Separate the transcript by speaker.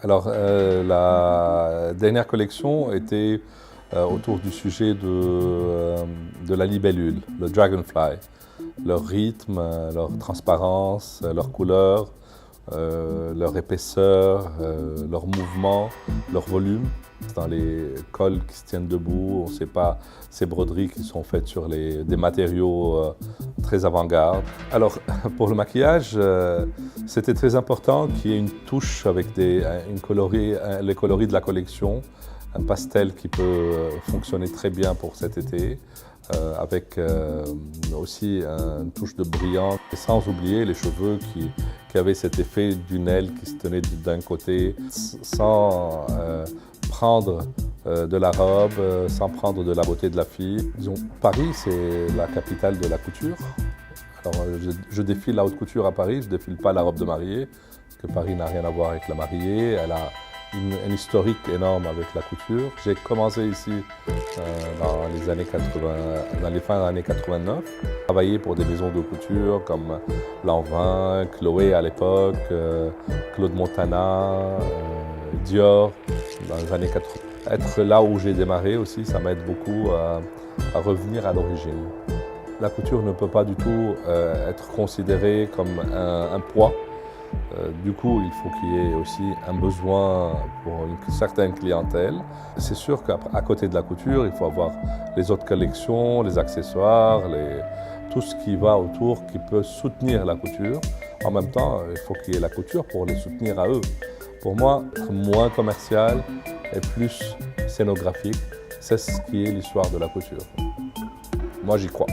Speaker 1: Alors, la dernière collection était autour du sujet de la libellule, le dragonfly. Leur rythme, leur transparence, leur couleur, leur épaisseur, leur mouvement, leur volume. Dans les cols qui se tiennent debout, on ne sait pas ces broderies qui sont faites sur des matériaux très avant-garde. Alors, pour le maquillage, c'était très important qu'il y ait une touche avec les coloris de la collection, un pastel qui peut fonctionner très bien pour cet été, avec aussi une touche de brillant, et sans oublier les cheveux qui avaient cet effet d'une aile qui se tenait d'un côté, sans prendre de la robe, sans prendre de la beauté de la fille. Disons, Paris, c'est la capitale de la couture. Alors, je défile la haute couture à Paris, je ne défile pas la robe de mariée, parce que Paris n'a rien à voir avec la mariée. Elle a un historique énorme avec la couture. J'ai commencé ici dans les années 80, dans les fins des années 89. J'ai travaillé pour des maisons de couture comme Lanvin, Chloé à l'époque, Claude Montana, Dior dans les années 80. Être là où j'ai démarré aussi, ça m'aide beaucoup à revenir à l'origine. La couture ne peut pas du tout être considérée comme un poids. Du coup, il faut qu'il y ait aussi un besoin pour une certaine clientèle. C'est sûr qu'à côté de la couture, il faut avoir les autres collections, les accessoires, tout ce qui va autour qui peut soutenir la couture. En même temps, il faut qu'il y ait la couture pour les soutenir à eux. Pour moi, être moins commercial et plus scénographique, c'est ce qui est l'histoire de la couture. Moi, j'y crois.